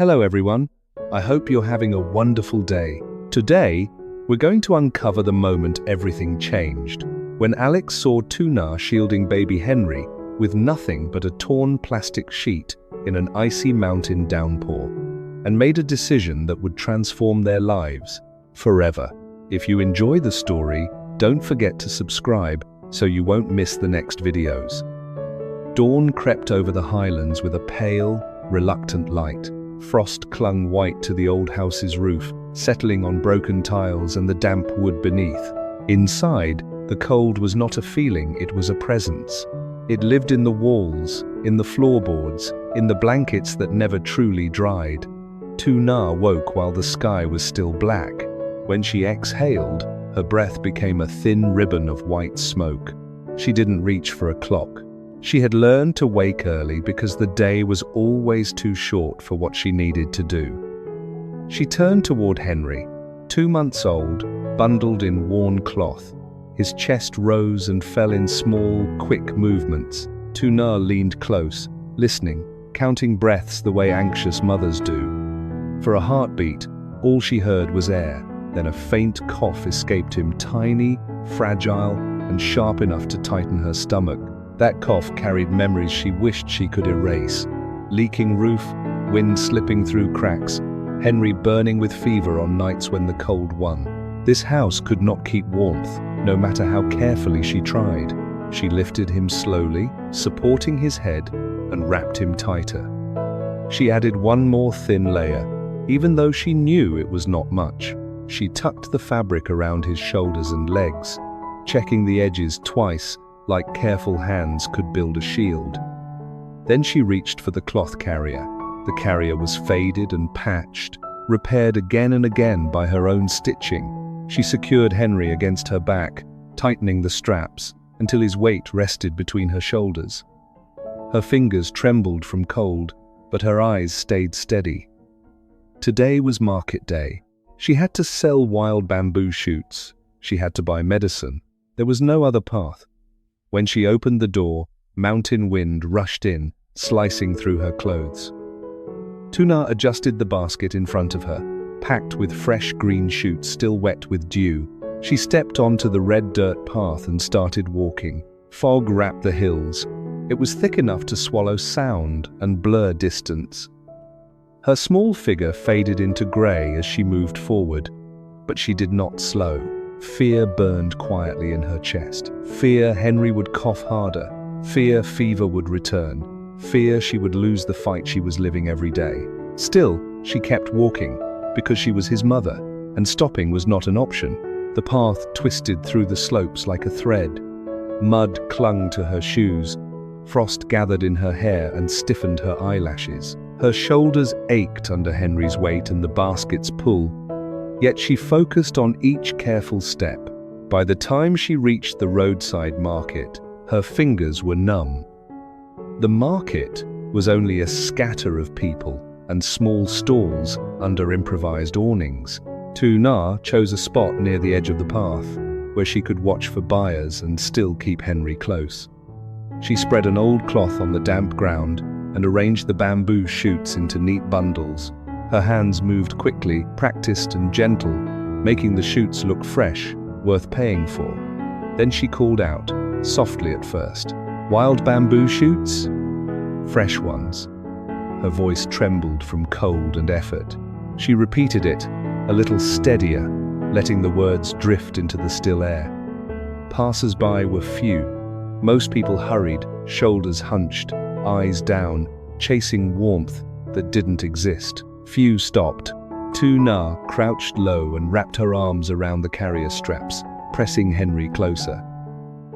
Hello everyone, I hope you're having a wonderful day. Today, we're going to uncover the moment everything changed, when Alex saw Tuna shielding baby Henry with nothing but a torn plastic sheet in an icy mountain downpour, and made a decision that would transform their lives forever. If you enjoy the story, don't forget to subscribe so you won't miss the next videos. Dawn crept over the highlands with a pale, reluctant light. Frost clung white to the old house's roof, settling on broken tiles and the damp wood beneath. Inside, the cold was not a feeling, it was a presence. It lived in the walls, in the floorboards, in the blankets that never truly dried. Tuna woke while the sky was still black. When she exhaled, her breath became a thin ribbon of white smoke. She didn't reach for a clock. She had learned to wake early because the day was always too short for what she needed to do. She turned toward Henry, 2 months old, bundled in worn cloth. His chest rose and fell in small, quick movements. Tuna leaned close, listening, counting breaths the way anxious mothers do. For a heartbeat, all she heard was air. Then a faint cough escaped him, tiny, fragile, and sharp enough to tighten her stomach. That cough carried memories she wished she could erase. Leaking roof, wind slipping through cracks, Henry burning with fever on nights when the cold won. This house could not keep warmth, no matter how carefully she tried. She lifted him slowly, supporting his head, and wrapped him tighter. She added one more thin layer, even though she knew it was not much. She tucked the fabric around his shoulders and legs, checking the edges twice, like careful hands could build a shield. Then she reached for the cloth carrier. The carrier was faded and patched, repaired again and again by her own stitching. She secured Henry against her back, tightening the straps until his weight rested between her shoulders. Her fingers trembled from cold, but her eyes stayed steady. Today was market day. She had to sell wild bamboo shoots. She had to buy medicine. There was no other path. When she opened the door, mountain wind rushed in, slicing through her clothes. Tuna adjusted the basket in front of her, packed with fresh green shoots still wet with dew. She stepped onto the red dirt path and started walking. Fog wrapped the hills. It was thick enough to swallow sound and blur distance. Her small figure faded into grey as she moved forward, but she did not slow. Fear burned quietly in her chest. Fear Henry would cough harder. Fear fever would return. Fear she would lose the fight she was living every day. Still, she kept walking, because she was his mother, and stopping was not an option. The path twisted through the slopes like a thread. Mud clung to her shoes. Frost gathered in her hair and stiffened her eyelashes. Her shoulders ached under Henry's weight and the basket's pull. Yet she focused on each careful step. By the time she reached the roadside market, her fingers were numb. The market was only a scatter of people and small stalls under improvised awnings. Tuna chose a spot near the edge of the path, where she could watch for buyers and still keep Henry close. She spread an old cloth on the damp ground and arranged the bamboo shoots into neat bundles. Her hands moved quickly, practiced and gentle, making the shoots look fresh, worth paying for. Then she called out, softly at first, "Wild bamboo shoots?" "Fresh ones." Her voice trembled from cold and effort. She repeated it, a little steadier, letting the words drift into the still air. Passers-by were few. Most people hurried, shoulders hunched, eyes down, chasing warmth that didn't exist. Few stopped. Tuna crouched low and wrapped her arms around the carrier straps, pressing Henry closer.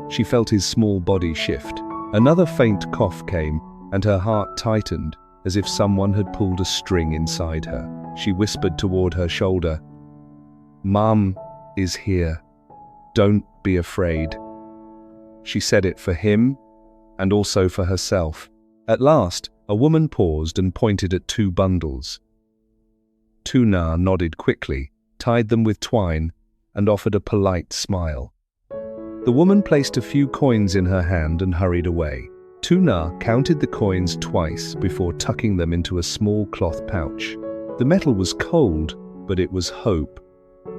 She felt his small body shift. Another faint cough came, and her heart tightened, as if someone had pulled a string inside her. She whispered toward her shoulder, "Mom is here. Don't be afraid." She said it for him, and also for herself. At last, a woman paused and pointed at 2 bundles. Tuna nodded quickly, tied them with twine, and offered a polite smile. The woman placed a few coins in her hand and hurried away. Tuna counted the coins twice before tucking them into a small cloth pouch. The metal was cold, but it was hope.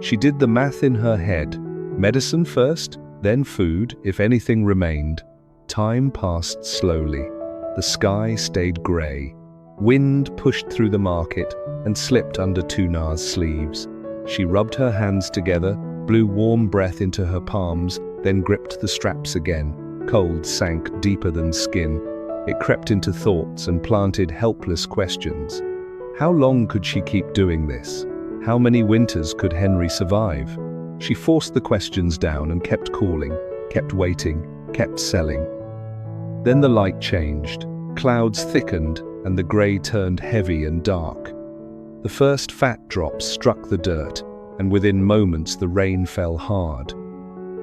She did the math in her head. Medicine first, then food, if anything remained. Time passed slowly. The sky stayed grey. Wind pushed through the market and slipped under Tuna's sleeves. She rubbed her hands together, blew warm breath into her palms, then gripped the straps again. Cold sank deeper than skin. It crept into thoughts and planted helpless questions. How long could she keep doing this? How many winters could Henry survive? She forced the questions down and kept calling, kept waiting, kept selling. Then the light changed. Clouds thickened and the grey turned heavy and dark. The first fat drops struck the dirt, and within moments the rain fell hard.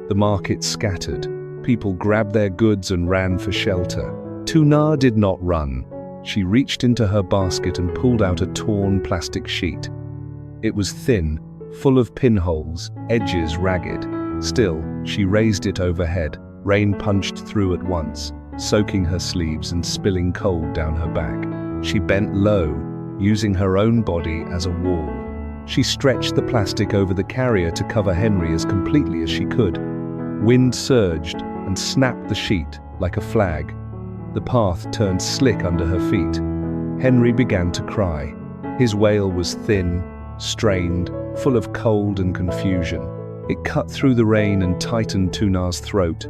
The market scattered. People grabbed their goods and ran for shelter. Tuna did not run. She reached into her basket and pulled out a torn plastic sheet. It was thin, full of pinholes, edges ragged. Still, she raised it overhead. Rain punched through at once, soaking her sleeves and spilling cold down her back. She bent low, using her own body as a wall. She stretched the plastic over the carrier to cover Henry as completely as she could. Wind surged and snapped the sheet like a flag. The path turned slick under her feet. Henry began to cry. His wail was thin, strained, full of cold and confusion. It cut through the rain and tightened Tuna's throat.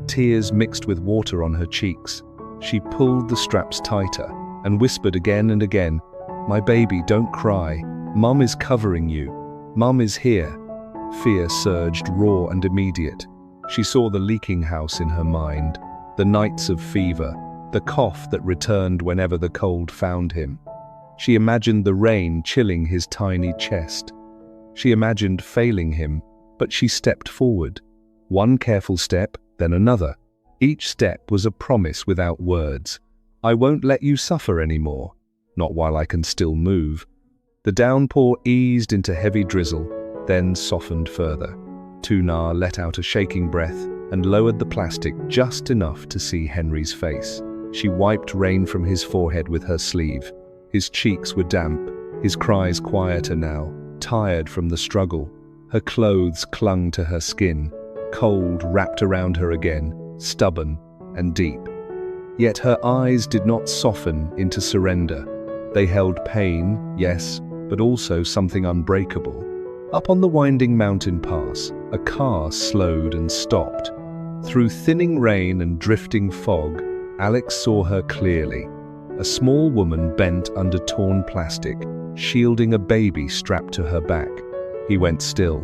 Tears mixed with water on her cheeks. She pulled the straps tighter and whispered again and again, "My baby, don't cry. Mum is covering you. Mum is here." Fear surged, raw and immediate. She saw the leaking house in her mind, the nights of fever, the cough that returned whenever the cold found him. She imagined the rain chilling his tiny chest. She imagined failing him, but she stepped forward. One careful step, then another. Each step was a promise without words. "I won't let you suffer anymore. Not while I can still move." The downpour eased into heavy drizzle, then softened further. Tuna let out a shaking breath and lowered the plastic just enough to see Henry's face. She wiped rain from his forehead with her sleeve. His cheeks were damp, his cries quieter now, tired from the struggle. Her clothes clung to her skin, cold wrapped around her again, stubborn and deep. Yet her eyes did not soften into surrender. They held pain, yes, but also something unbreakable. Up on the winding mountain pass, a car slowed and stopped. Through thinning rain and drifting fog, Alex saw her clearly. A small woman bent under torn plastic, shielding a baby strapped to her back. He went still.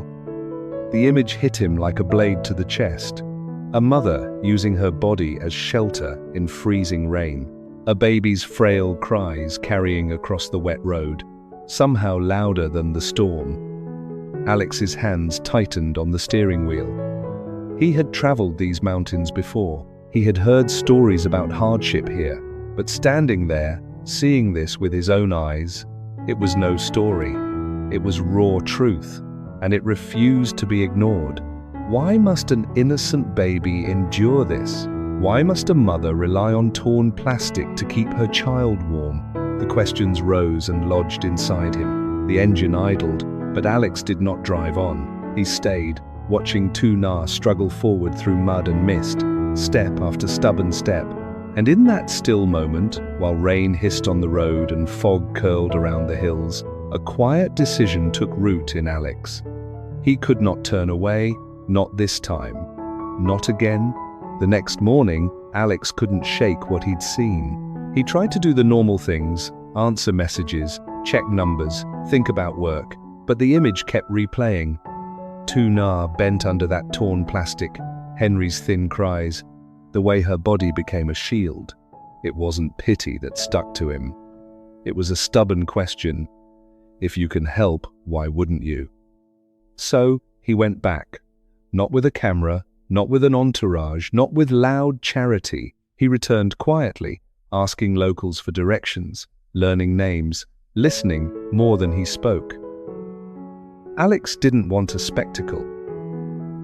The image hit him like a blade to the chest. A mother using her body as shelter in freezing rain. A baby's frail cries carrying across the wet road, somehow louder than the storm. Alex's hands tightened on the steering wheel. He had traveled these mountains before. He had heard stories about hardship here, but standing there, seeing this with his own eyes, it was no story. It was raw truth, and it refused to be ignored. Why must an innocent baby endure this? Why must a mother rely on torn plastic to keep her child warm? The questions rose and lodged inside him. The engine idled, but Alex did not drive on. He stayed, watching Tuna struggle forward through mud and mist, step after stubborn step. And in that still moment, while rain hissed on the road and fog curled around the hills, a quiet decision took root in Alex. He could not turn away, not this time. Not again. The next morning, Alex couldn't shake what he'd seen. He tried to do the normal things, answer messages, check numbers, think about work, but the image kept replaying. Tuna bent under that torn plastic, Henry's thin cries, the way her body became a shield. It wasn't pity that stuck to him. It was a stubborn question. If you can help, why wouldn't you? So he went back, not with a camera, not with an entourage, not with loud charity. He returned quietly, asking locals for directions, learning names, listening more than he spoke. Alex didn't want a spectacle.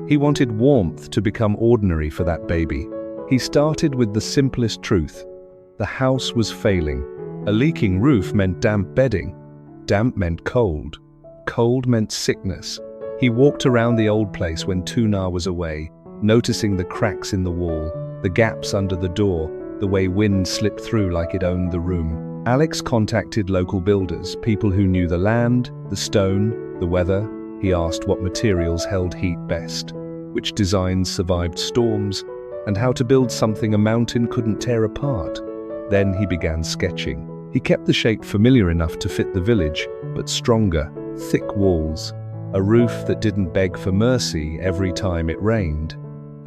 He wanted warmth to become ordinary for that baby. He started with the simplest truth. The house was failing. A leaking roof meant damp bedding. Damp meant cold. Cold meant sickness. He walked around the old place when Tuna was away, noticing the cracks in the wall, the gaps under the door, the way wind slipped through like it owned the room. Alex contacted local builders, people who knew the land, the stone, the weather. He asked what materials held heat best, which designs survived storms, and how to build something a mountain couldn't tear apart. Then he began sketching. He kept the shape familiar enough to fit the village, but stronger, thick walls, a roof that didn't beg for mercy every time it rained,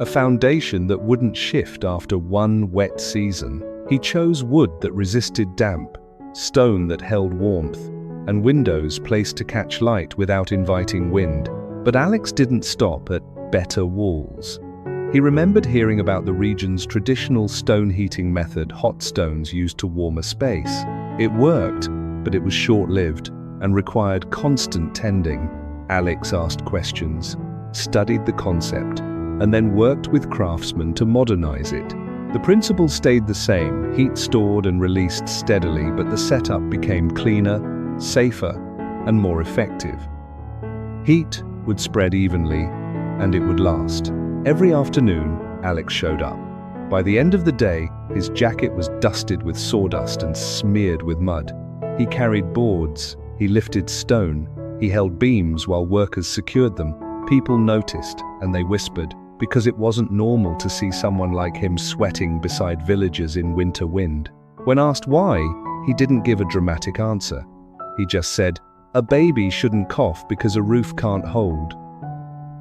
a foundation that wouldn't shift after one wet season. He chose wood that resisted damp, stone that held warmth, and windows placed to catch light without inviting wind. But Alex didn't stop at better walls. He remembered hearing about the region's traditional stone heating method, hot stones used to warm a space. It worked, but it was short-lived and required constant tending. Alex asked questions, studied the concept, and then worked with craftsmen to modernize it. The principle stayed the same, heat stored and released steadily, but the setup became cleaner, safer, and more effective. Heat would spread evenly, and it would last. Every afternoon, Alex showed up. By the end of the day, his jacket was dusted with sawdust and smeared with mud. He carried boards, he lifted stone, he held beams while workers secured them. People noticed, and they whispered, because it wasn't normal to see someone like him sweating beside villagers in winter wind. When asked why, he didn't give a dramatic answer. He just said, "A baby shouldn't cough because a roof can't hold."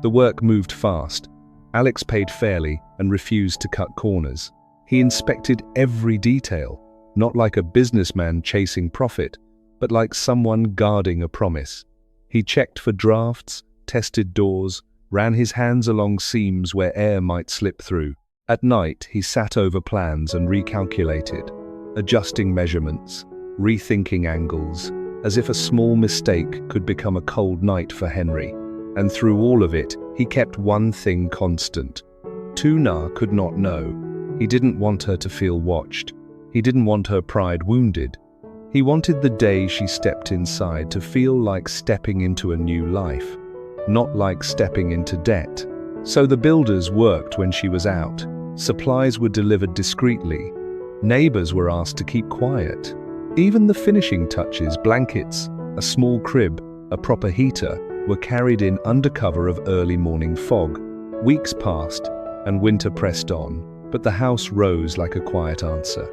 The work moved fast. Alex paid fairly and refused to cut corners. He inspected every detail, not like a businessman chasing profit, but like someone guarding a promise. He checked for drafts, tested doors, ran his hands along seams where air might slip through. At night, he sat over plans and recalculated, adjusting measurements, rethinking angles, as if a small mistake could become a cold night for Henry. And through all of it, he kept one thing constant. Tuna could not know. He didn't want her to feel watched. He didn't want her pride wounded. He wanted the day she stepped inside to feel like stepping into a new life, not like stepping into debt. So the builders worked when she was out. Supplies were delivered discreetly. Neighbors were asked to keep quiet. Even the finishing touches, blankets, a small crib, a proper heater, were carried in under cover of early morning fog. Weeks passed, and winter pressed on, but the house rose like a quiet answer.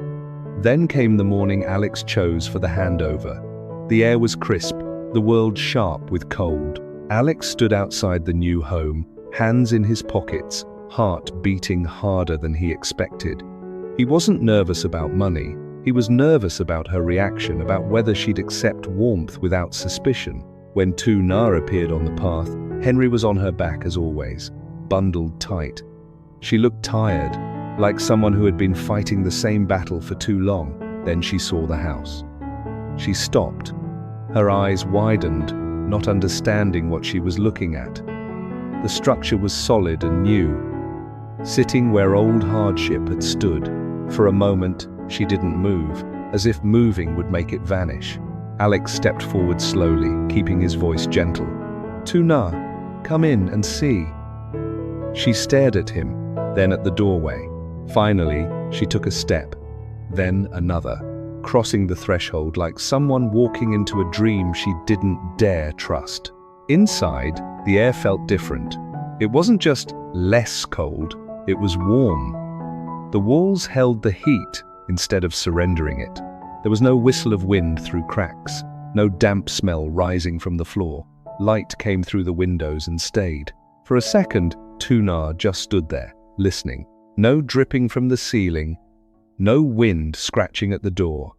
Then came the morning Alex chose for the handover. The air was crisp, the world sharp with cold. Alex stood outside the new home, hands in his pockets, heart beating harder than he expected. He wasn't nervous about money. He was nervous about her reaction, about whether she'd accept warmth without suspicion. When Tuna appeared on the path, Henry was on her back as always, bundled tight. She looked tired, like someone who had been fighting the same battle for too long. Then she saw the house. She stopped. Her eyes widened, not understanding what she was looking at. The structure was solid and new, sitting where old hardship had stood. For a moment, she didn't move, as if moving would make it vanish. Alex stepped forward slowly, keeping his voice gentle. "Tuna, come in and see." She stared at him, then at the doorway. Finally, she took a step, then another, crossing the threshold like someone walking into a dream she didn't dare trust. Inside, the air felt different. It wasn't just less cold, it was warm. The walls held the heat instead of surrendering it. There was no whistle of wind through cracks, no damp smell rising from the floor. Light came through the windows and stayed. For a second, Tuna just stood there, listening. No dripping from the ceiling, no wind scratching at the door.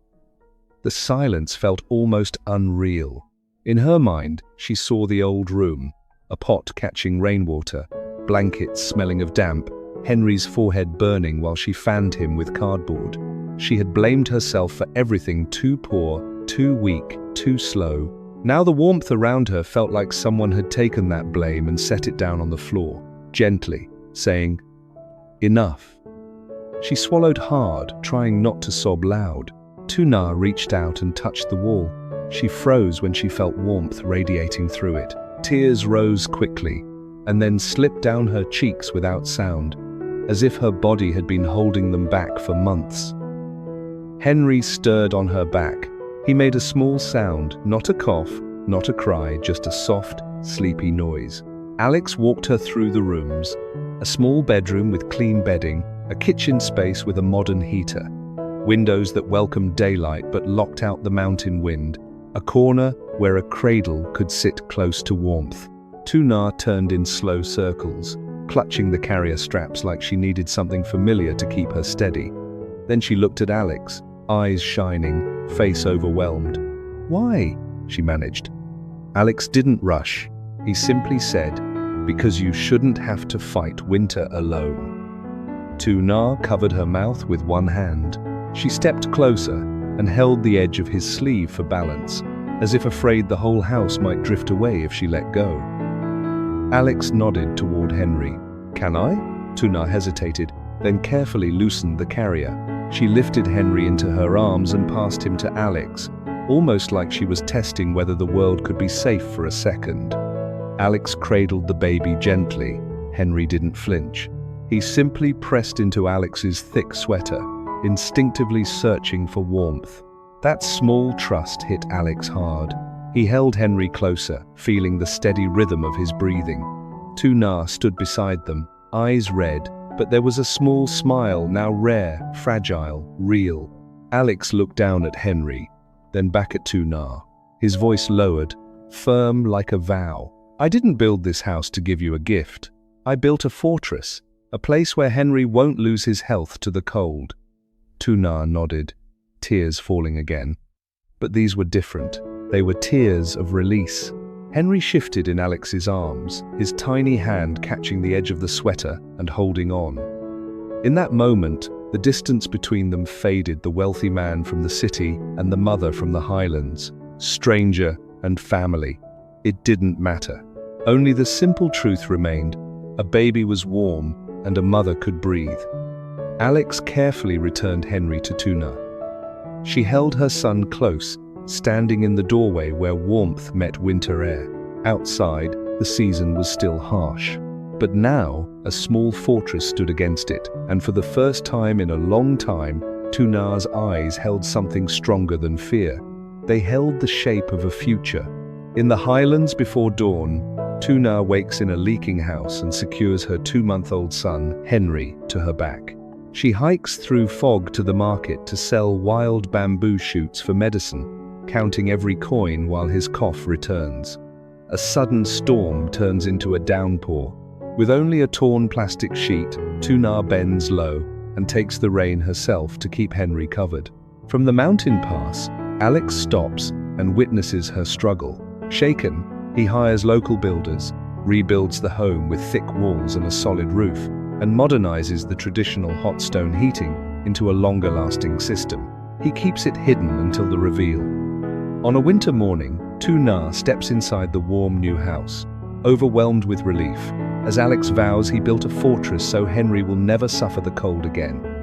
The silence felt almost unreal. In her mind, she saw the old room, a pot catching rainwater, blankets smelling of damp, Henry's forehead burning while she fanned him with cardboard. She had blamed herself for everything too poor, too weak, too slow. Now the warmth around her felt like someone had taken that blame and set it down on the floor, gently, saying, "Enough." She swallowed hard, trying not to sob loud. Tuna reached out and touched the wall. She froze when she felt warmth radiating through it. Tears rose quickly, and then slipped down her cheeks without sound, as if her body had been holding them back for months. Henry stirred on her back. He made a small sound, not a cough, not a cry, just a soft, sleepy noise. Alex walked her through the rooms, a small bedroom with clean bedding, a kitchen space with a modern heater, windows that welcomed daylight but locked out the mountain wind, a corner where a cradle could sit close to warmth. Tuna turned in slow circles, clutching the carrier straps like she needed something familiar to keep her steady. Then she looked at Alex, eyes shining, face overwhelmed. "Why?" she managed. Alex didn't rush. He simply said, "Because you shouldn't have to fight winter alone." Tuna covered her mouth with one hand. She stepped closer and held the edge of his sleeve for balance, as if afraid the whole house might drift away if she let go. Alex nodded toward Henry. "Can I?" Tuna hesitated, then carefully loosened the carrier. She lifted Henry into her arms and passed him to Alex, almost like she was testing whether the world could be safe for a second. Alex cradled the baby gently. Henry didn't flinch. He simply pressed into Alex's thick sweater, instinctively searching for warmth. That small trust hit Alex hard. He held Henry closer, feeling the steady rhythm of his breathing. Tuna stood beside them, eyes red, but there was a small smile, now rare, fragile, real. Alex looked down at Henry, then back at Tuna. His voice lowered, firm like a vow. "I didn't build this house to give you a gift. I built a fortress, a place where Henry won't lose his health to the cold." Tuna nodded, tears falling again. But these were different. They were tears of release. Henry shifted in Alex's arms, his tiny hand catching the edge of the sweater and holding on. In that moment, the distance between them faded, the wealthy man from the city and the mother from the highlands, stranger and family. It didn't matter. Only the simple truth remained: a baby was warm and a mother could breathe. Alex carefully returned Henry to Tuna. She held her son close, standing in the doorway where warmth met winter air. Outside, the season was still harsh. But now, a small fortress stood against it, and for the first time in a long time, Tuna's eyes held something stronger than fear. They held the shape of a future. In the highlands before dawn, Tuna wakes in a leaking house and secures her 2-month-old son, Henry, to her back. She hikes through fog to the market to sell wild bamboo shoots for medicine, counting every coin while his cough returns. A sudden storm turns into a downpour. With only a torn plastic sheet, Tuna bends low and takes the rain herself to keep Henry covered. From the mountain pass, Alex stops and witnesses her struggle. Shaken, he hires local builders, rebuilds the home with thick walls and a solid roof, and modernizes the traditional hot stone heating into a longer-lasting system. He keeps it hidden until the reveal. On a winter morning, Tuna steps inside the warm new house, overwhelmed with relief. As Alex vows, he built a fortress so Henry will never suffer the cold again.